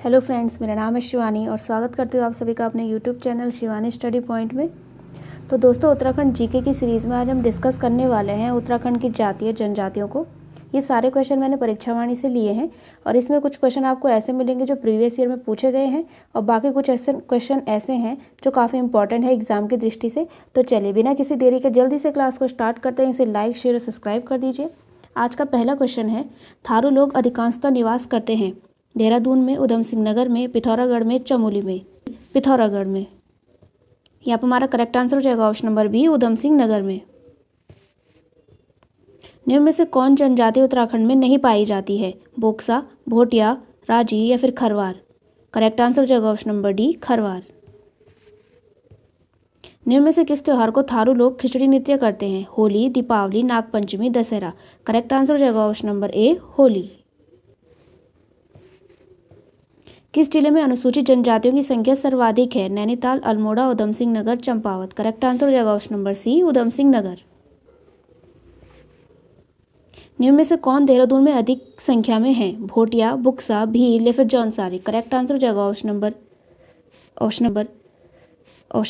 Hello friends, मेरा नाम है शिवानी और स्वागत करती हूँ आप सभी का अपने YouTube channel Shivani study point में। तो दोस्तों, उत्तराखंड जीके की सीरीज़ में आज हम डिस्कस करने वाले हैं उत्तराखंड की जातीय जनजातियों को। ये सारे क्वेश्चन मैंने परीक्षावाणी से लिए हैं और इसमें कुछ क्वेश्चन आपको ऐसे मिलेंगे जो प्रीवियस ईयर में पूछे गए हैं और बाकी कुछ ऐसे क्वेश्चन ऐसे हैं जो काफ़ी इंपॉर्टेंट है एग्जाम की दृष्टि से। तो चलिए बिना किसी देरी के जल्दी से क्लास को स्टार्ट करते हैं। इसे लाइक, शेयर और सब्सक्राइब कर दीजिए। आज का पहला क्वेश्चन है, थारू लोग अधिकांशतः निवास करते हैं देहरादून में, उधम सिंह नगर में, पिथौरागढ़ में, चमोली में। पिथौरागढ़ में। यहाँ पर हमारा करेक्ट आंसर हो जाएगा option number B, Udham Singh Nagar में। निम्न में से कौन जनजाति उत्तराखंड में नहीं पाई जाती है? बोक्सा, भोटिया, राजी या फिर खरवार। करेक्ट आंसर हो जाएगा ऑप्शन नंबर डी, खरवार। निम्न में से किस त्योहार को थारू लोग खिचड़ी नृत्य करते हैं? होली, दीपावली, नागपंचमी, दशहरा। करेक्ट आंसर हो जाएगा ऑप्शन नंबर ए, होली। किस जिले में अनुसूचित जनजातियों की संख्या सर्वाधिक है? नैनीताल, अल्मोड़ा, उधम सिंह नगर, चंपावत। करेक्ट आंसर हो जाएगा ऑप्शन नंबर सी, उधम सिंह नगर। निम्न में से कौन देहरादून में अधिक संख्या में है? भोटिया, बुक्सा, भील या फिर जौनसारी। करेक्ट आंसर हो जाएगा ऑप्शन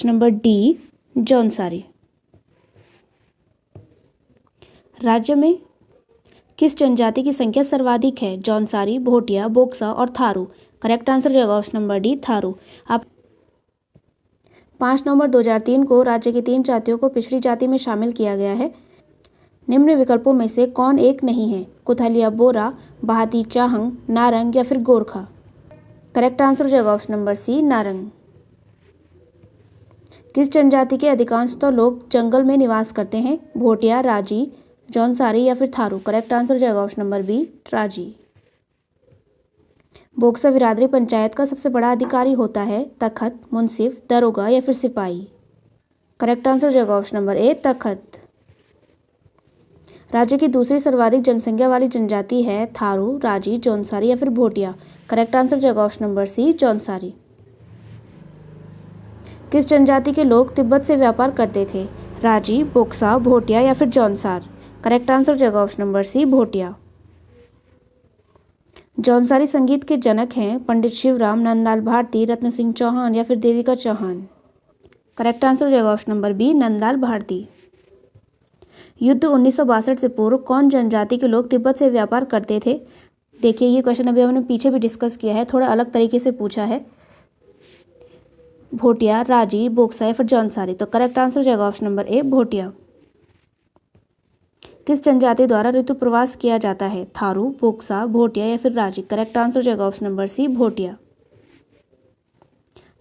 नंबर डी, जौनसारी। राज्य में किस जनजाति की संख्या सर्वाधिक है? जौनसारी, भोटिया, बोक्सा और थारू। करेक्ट आंसर हो जाएगा ऑप्शन नंबर डी, थारू। अब 5 नवंबर 2003 को राज्य की 3 जातियों को पिछड़ी जाति में शामिल किया गया है। निम्न विकल्पों में से कौन एक नहीं है? कुथलिया, बोरा, बाहती, चाहंग, नारंग या फिर गोरखा। करेक्ट आंसर हो जाएगा ऑप्शन नंबर सी, नारंग। किस जनजाति के अधिकांशतः लोग जंगल में निवास करते हैं? भोटिया, राजी, जौनसारी या फिर थारू। करेक्ट आंसर हो जाएगा ऑप्शन नंबर बी, राजी। बोक्सा बिरादरी पंचायत का सबसे बड़ा अधिकारी होता है? तखत, मुंसिफ, दरोगा या फिर सिपाही। करेक्ट आंसर हो जाएगा ऑप्शन नंबर ए, तखत। राज्य की दूसरी सर्वाधिक जनसंख्या वाली जनजाति है? थारू, राजी, जौनसारी या फिर भोटिया। करेक्ट आंसर हो जाएगा ऑप्शन नंबर सी, जौनसारी। किस जनजाति के लोग तिब्बत से व्यापार करते थे? राजी, बोक्सा, भोटिया या फिर जौनसार। करेक्ट आंसर हो जाएगा option number C, Bhotia. Jaunsari संगीत के जनक हैं? पंडित शिवराम, नंदलाल भारती, रत्न सिंह चौहान या फिर देविका चौहान। करेक्ट आंसर हो जाएगा option number B, Nandlal Bharti. युद्ध 1962 से पूर्व कौन जनजाति के लोग तिब्बत से व्यापार करते थे? देखिए, ये क्वेश्चन अभी हमने पीछे भी डिस्कस किया है, थोड़ा अलग तरीके से पूछा है। भोटिया, राजी, बोक्सा या फिर जौनसारी। तो करेक्ट आंसर हो जाएगा ऑप्शन नंबर ए, भोटिया। किस जनजाति द्वारा ऋतु प्रवास किया जाता है? थारू, बोक्सा, भोटिया या फिर राजी। करेक्ट आंसर हो जाएगा ऑप्शन नंबर सी, भोटिया।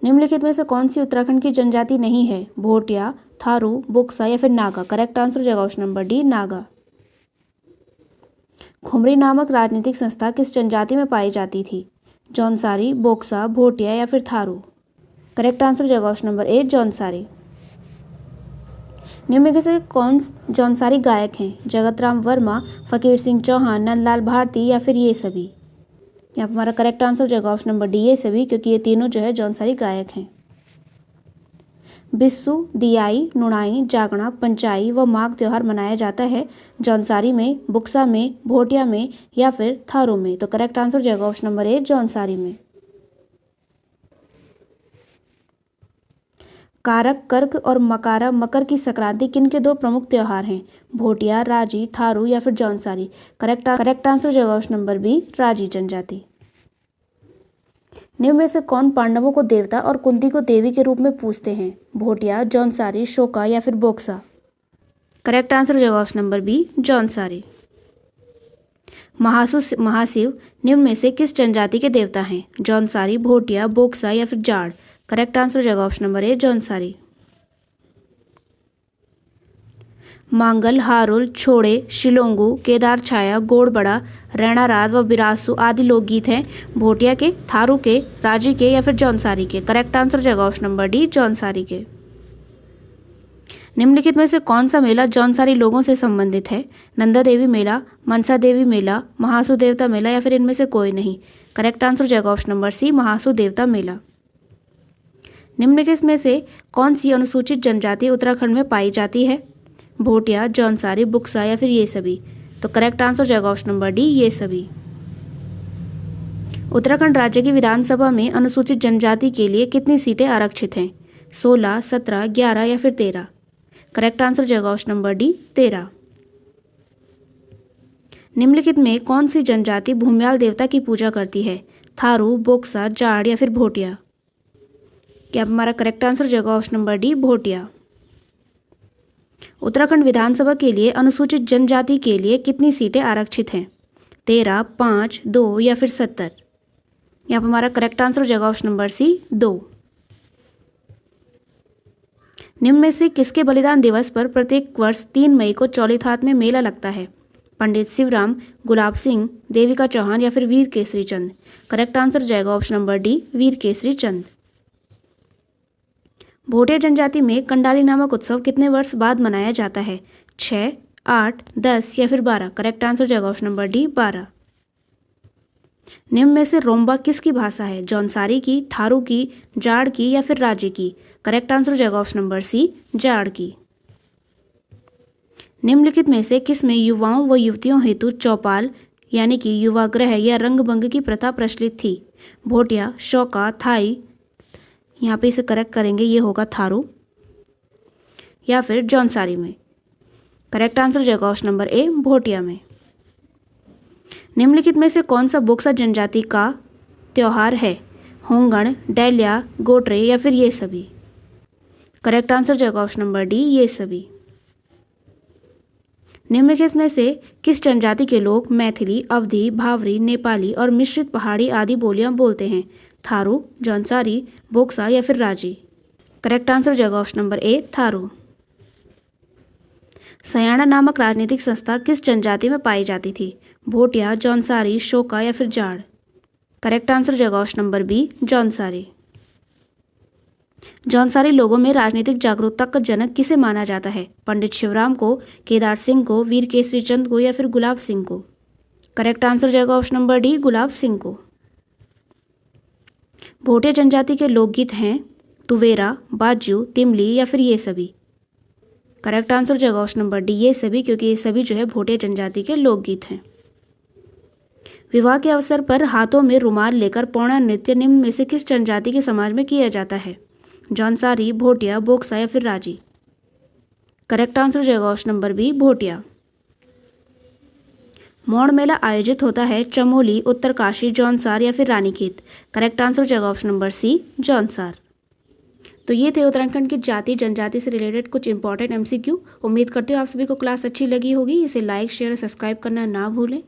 निम्नलिखित में से कौन सी उत्तराखंड की जनजाति नहीं है? भोटिया, थारू, बोक्सा या फिर नागा। करेक्ट आंसर हो जाएगा ऑप्शन नंबर डी, नागा। खुमरी नामक राजनीतिक संस्था किस जनजाति में पाई जाती थी? जौनसारी, बोक्सा, भोटिया या फिर थारू। करेक्ट आंसर हो जाएगा ऑप्शन नंबर ए, जौनसारी। निम्न में से कौन जौनसारी गायक हैं? जगत राम वर्मा, फकीर सिंह चौहान, नंदलाल भारती या फिर ये सभी। यहाँ पर हमारा करेक्ट आंसर हो जाएगा ऑप्शन नंबर डी, ये सभी, क्योंकि ये तीनों जो है जौनसारी गायक हैं। बिस्सू, दियाई, नुणाई, जागना, पंचाई व माघ त्योहार मनाया जाता है जौनसारी में, बुक्सा में, भोटिया में या फिर थारू में। तो करेक्ट आंसर हो जाएगा ऑप्शन नंबर ए, जौनसारी में। कारक, कर्क और मकारा, मकर की संक्रांति किन के 2 प्रमुख त्योहार हैं? भोटिया, राजी, थारू या फिर जौनसारी। करेक्ट आंसर हो जाएगा ऑप्शन नंबर बी, राजी जनजाति। निम्न में से कौन पांडवों को देवता और कुंती को देवी के रूप में पूजते हैं? भोटिया, जौनसारी, शोका या फिर बोक्सा। करेक्ट आंसर हो जाएगा ऑप्शन नंबर बी, जौनसारी। महाशिव निम्न में से किस जनजाति के देवता हैं? जौनसारी, भोटिया, बोक्सा या फिर जाड़। करेक्ट आंसर हो जाएगा ऑप्शन नंबर ए, जौनसारी। मांगल, हारुल, छोड़े, शिलोंगू, केदार छाया, गोड़बड़ा, रैणारात व बिरासू आदि लोकगीत हैं भोटिया के, थारू के, राजी के या फिर जौनसारी के। करेक्ट आंसर हो जाएगा ऑप्शन नंबर डी, जौनसारी के। निम्नलिखित में से कौन सा मेला जौनसारी लोगों से संबंधित है? नंदा देवी मेला, मनसा देवी मेला, महासू देवता मेला या फिर इनमें से कोई नहीं। करेक्ट आंसर हो जाएगा ऑप्शन नंबर सी, महासू देवता मेला। निम्नलिखित में से कौन सी अनुसूचित जनजाति उत्तराखंड में पाई जाती है? भोटिया, जौनसारी, बुक्सा या फिर ये सभी। तो करेक्ट आंसर हो जाएगा ऑप्शन नंबर डी, ये सभी। उत्तराखंड राज्य की विधानसभा में अनुसूचित जनजाति के लिए कितनी सीटें आरक्षित हैं? 16, 17, 11 या फिर 13? करेक्ट आंसर जाएगा ऑप्शन नंबर डी 13। निम्नलिखित में कौन सी जनजाति भूम्याल देवता की पूजा करती है? थारू, बोक्सा, जाड़ या फिर भोटिया? क्या हमारा करेक्ट आंसर जाएगा option number D Bhotia. Uttarakhand विधानसभा के लिए अनुसूचित जनजाति के लिए कितनी सीटें आरक्षित हैं? 13, 5, 2 या फिर 70? यहाँ पर हमारा करेक्ट आंसर हो जाएगा ऑप्शन नंबर सी 2। निम्न में से किसके बलिदान दिवस पर प्रत्येक वर्ष 3 मई को चौलीथात में मेला लगता है? पंडित शिवराम, गुलाब सिंह, देविका चौहान या फिर वीर केसरी चंद? करेक्ट आंसर जाएगा ऑप्शन नंबर डी वीर केसरी चंद। भोटिया जनजाति में कंडाली नामक उत्सव कितने वर्ष बाद मनाया जाता है? 6, 8, 10 या फिर 12? करेक्ट आंसर जाएगा ऑप्शन नंबर डी 12। निम्न में से रोम्बा किसकी भाषा है? जौनसारी की, थारू की, जाड़ की या फिर राजे की? करेक्ट आंसर जाएगा ऑप्शन नंबर सी जाड़ की। निम्नलिखित में से किस में युवाओं व युवतियों हेतु चौपाल यानी कि युवागृह या रंगभंग की प्रथा प्रचलित थी? भोटिया, शौका, थाई, यहाँ पे इसे करेक्ट करेंगे, ये होगा थारू, या फिर जौनसारी में? करेक्ट आंसर जाएगा ऑप्शन नंबर ए भोटिया में। निम्नलिखित में से कौन सा बोक्सा जनजाति का त्योहार है? होंगण, डैलिया, गोटरे या फिर ये सभी? करेक्ट आंसर जाएगा ऑप्शन नंबर डी ये सभी। निम्नलिखित में से किस जनजाति के लोग मैथिली, अवधी, भावरी, नेपाली और मिश्रित पहाड़ी आदि बोलियां बोलते हैं? थारू, जौनसारी, बोक्सा या फिर राजी? करेक्ट आंसर जाएगा ऑप्शन नंबर ए थारू। सयाना नामक राजनीतिक संस्था किस जनजाति में पाई जाती थी? भोटिया, जौनसारी, शोका या फिर जाड़? करेक्ट आंसर जाएगा option number B Jaunsari. Jaunsari लोगों में राजनीतिक जागरूकता का जनक किसे माना जाता है? पंडित शिवराम को, केदार सिंह को, वीर केसरी चंद को या फिर गुलाब सिंह को? करेक्ट आंसर जाएगा option number D Gulab Singh को। भोटिया जनजाति के लोकगीत हैं तुवेरा, बाजू, तिमली या फिर ये सभी? करेक्ट आंसर जाएगा ऑप्शन नंबर डी ये सभी, क्योंकि ये सभी जो है भोटिया जनजाति के लोकगीत हैं। विवाह के अवसर पर हाथों में रुमाल लेकर पौड़ा नृत्य निम्न में से किस जनजाति के समाज में किया जाता है? जौनसारी, भोटिया, बोक्सा या फिर राजी? करेक्ट आंसर जाएगा ऑप्शन नंबर बी भोटिया। मौड़ मेला आयोजित होता है चमोली, उत्तरकाशी, जौनसार या फिर रानीखेत? करेक्ट आंसर जाएगा ऑप्शन नंबर सी जौनसार। तो ये थे उत्तराखंड की जाति जनजाति से रिलेटेड कुछ इंपॉर्टेंट MCQ। उम्मीद करती हूँ आप सभी को क्लास अच्छी लगी होगी। इसे लाइक, शेयर और सब्सक्राइब करना ना भूलें।